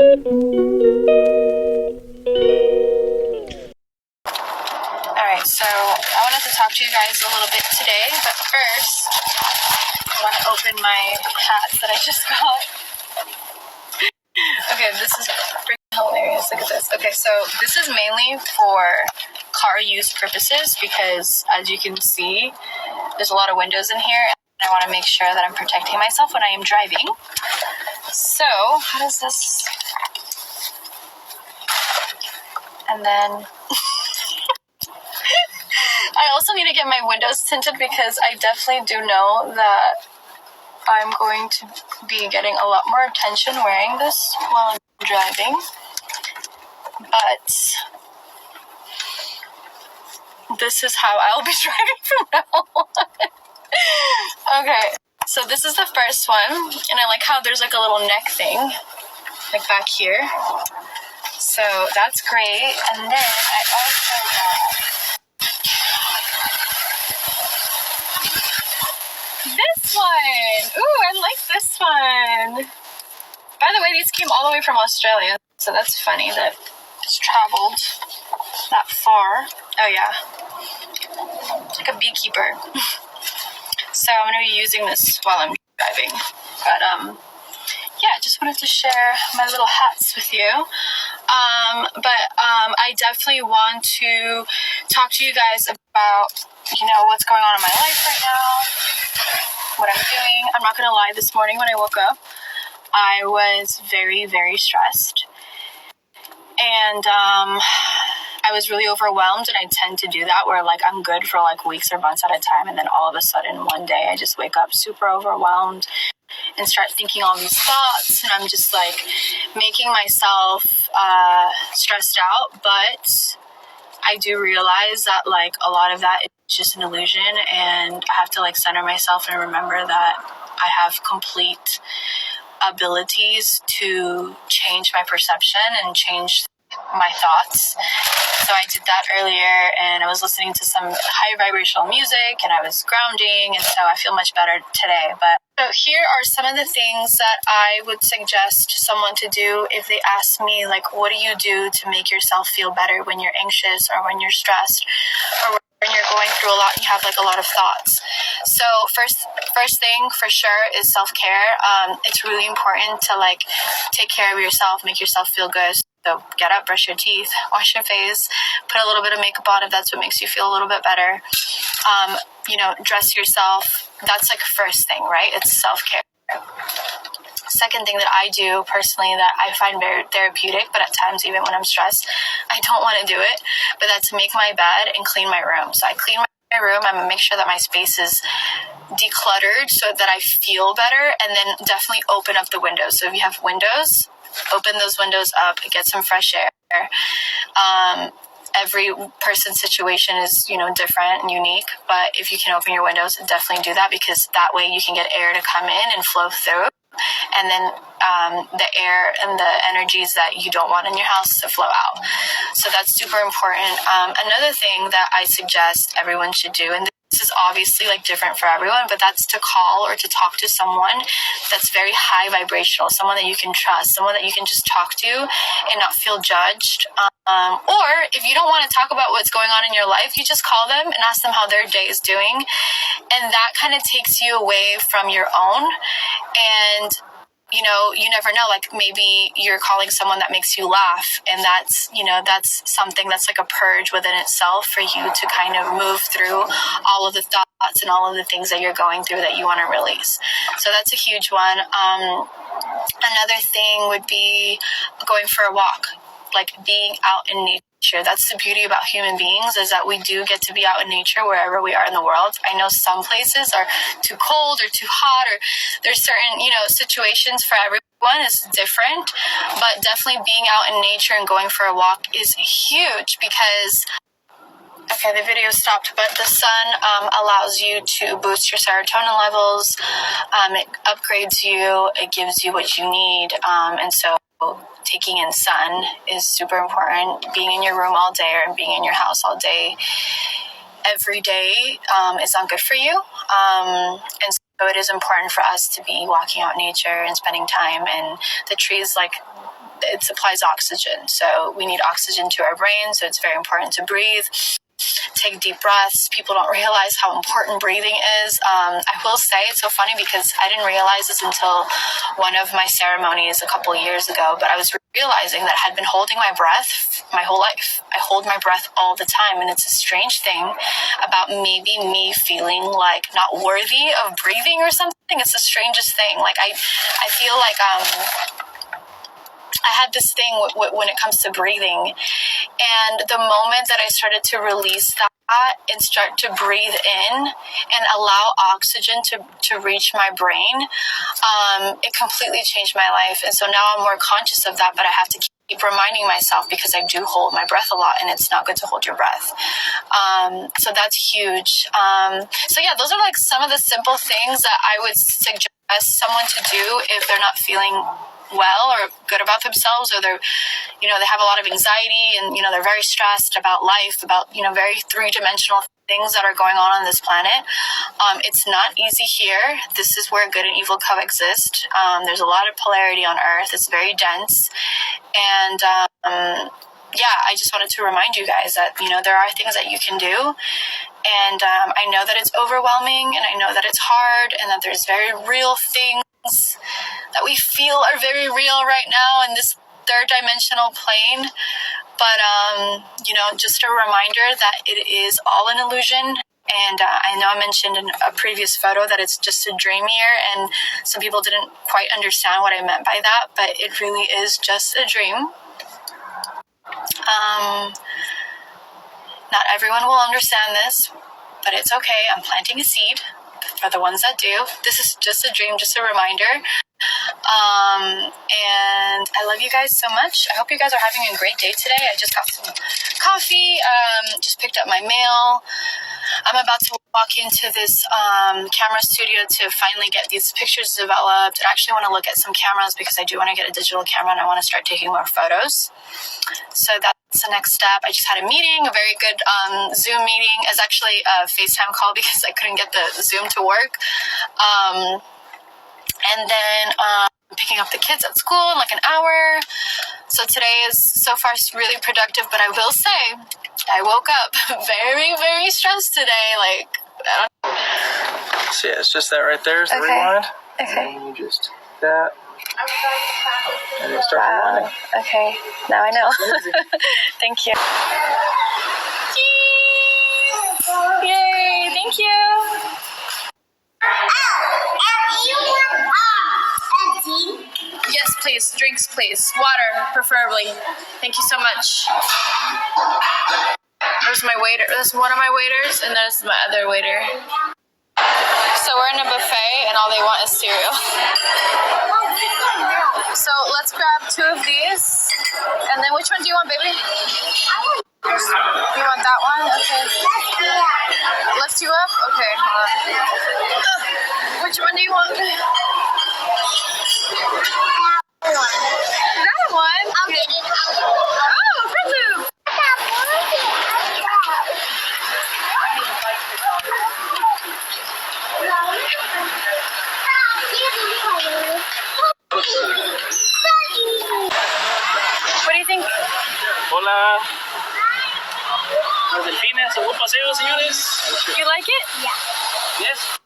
Alright, so I wanted to talk to you guys a little bit today, but first, I want to open my hats that I just got. Okay, this is freaking hilarious. Look at this. Okay, so this is mainly for car use purposes because, as you can see, there's a lot of windows in here, and I want to make sure that I'm protecting myself when I am driving. So, how does this... And then... I also need to get my windows tinted because I definitely do know that I'm going to be getting a lot more attention wearing this while I'm driving. But this is how I'll be driving from now on. Okay, so this is the first one, and I like how there's like a little neck thing, like back here. So that's great. And then I also got this one. Ooh, I like this one. By the way, these came all the way from Australia, so that's funny that it's traveled that far. Oh yeah, it's like a beekeeper. So I'm going to be using this while I'm driving. But yeah, I just wanted to share my little hats with you. I definitely want to talk to you guys about, what's going on in my life right now, what I'm doing. I'm not going to lie, this morning when I woke up, I was very, very stressed. And I was really overwhelmed, and I tend to do that where I'm good for weeks or months at a time, and then all of a sudden one day I just wake up super overwhelmed and start thinking all these thoughts, and I'm just making myself stressed out. But I do realize that a lot of that is just an illusion, and I have to center myself and remember that I have complete abilities to change my perception and change my thoughts. So I did that earlier, and I was listening to some high vibrational music, and I was grounding, and so I feel much better today. But so here are some of the things that I would suggest someone to do if they ask me, what do you do to make yourself feel better when you're anxious or when you're stressed or when you're going through a lot and you have a lot of thoughts. So first thing for sure is self-care. It's really important to take care of yourself, make yourself feel good. So get up, brush your teeth, wash your face, put a little bit of makeup on if that's what makes you feel a little bit better. Dress yourself. That's first thing, right? It's self-care. Second thing that I do personally that I find very therapeutic, but at times even when I'm stressed, I don't want to do it, but that's to make my bed and clean my room. So I clean my room. I'm going to make sure that my space is decluttered so that I feel better, and then definitely open up the windows. So if you have windows, open those windows up, get some fresh air. Every person's situation is, different and unique, but if you can open your windows, definitely do that, because that way you can get air to come in and flow through, and then the air and the energies that you don't want in your house to flow out. So that's super important. Another thing that I suggest everyone should do, and this is obviously different for everyone, but that's to call or to talk to someone that's very high vibrational, someone that you can trust, someone that you can just talk to and not feel judged. Or if you don't want to talk about what's going on in your life, you just call them and ask them how their day is doing. And that kind of takes you away from your own. And you never know, maybe you're calling someone that makes you laugh, and that's something that's a purge within itself for you to kind of move through all of the thoughts and all of the things that you're going through that you want to release. So that's a huge one. Another thing would be going for a walk, being out in nature. That's the beauty about human beings, is that we do get to be out in nature wherever we are in the world. I know some places are too cold or too hot, or there's certain, situations for everyone is different, but definitely being out in nature and going for a walk is huge because... Okay, the video stopped, but the sun allows you to boost your serotonin levels. It upgrades you. It gives you what you need. And so taking in sun is super important. Being in your room all day or being in your house all day, every day, is not good for you. And So it is important for us to be walking out in nature and spending time. And the trees, like, it supplies oxygen. So we need oxygen to our brain. So it's very important to breathe. Take deep breaths. People don't realize how important breathing is. I will say, it's so funny because I didn't realize this until one of my ceremonies a couple of years ago, but I was realizing that I had been holding my breath my whole life. I hold my breath all the time, and it's a strange thing about maybe me feeling like not worthy of breathing or something. It's the strangest thing. Like I feel like I had this thing when it comes to breathing, and the moment that I started to release that and start to breathe in and allow oxygen to reach my brain, it completely changed my life. And so now I'm more conscious of that, but I have to keep reminding myself because I do hold my breath a lot, and it's not good to hold your breath. So that's huge. So yeah, those are like some of the simple things that I would suggest someone to do if they're not feeling well or good about themselves, or they're, they have a lot of anxiety, and, they're very stressed about life, about, very three-dimensional things that are going on this planet. It's not easy here. This is where good and evil coexist. There's a lot of polarity on Earth. It's very dense. And, I just wanted to remind you guys that, there are things that you can do. And I know that it's overwhelming, and I know that it's hard, and that there's very real things that we feel are very real right now in this third dimensional plane. But, just a reminder that it is all an illusion. And I know I mentioned in a previous photo that it's just a dream here, and some people didn't quite understand what I meant by that, but it really is just a dream. Not everyone will understand this, but it's okay. I'm planting a seed for the ones that do. This is just a dream, just a reminder. And I love you guys so much. I hope you guys are having a great day today. I just got some coffee, just picked up my mail. I'm about to walk into this camera studio to finally get these pictures developed. I actually want to look at some cameras because I do want to get a digital camera, and I want to start taking more photos. So that's the next step. I just had a meeting, a very good Zoom meeting. It's actually a FaceTime call because I couldn't get the Zoom to work. And then picking up the kids at school in like an hour. So today is so far really productive, but I will say I woke up very, very stressed today. Like, I don't. So yeah, it's just that right there is the rewind. Okay. And you just that. And then start rewinding. Okay. Now I know. Thank you. Yay! Thank you. Yes, please. Drinks, please. Water, preferably. Thank you so much. There's my waiter. There's one of my waiters, and there's my other waiter. So we're in a buffet, and all they want is cereal. So let's grab 2 of these. And then which one do you want, baby? You want that one? Okay. Lift you up? Okay, hold on. Which one do you want? That one? I'll get it. Oh, Fruit Loop! What do you think? Hola. Los delfines, ¿un paseo, señores? You like it? Yes.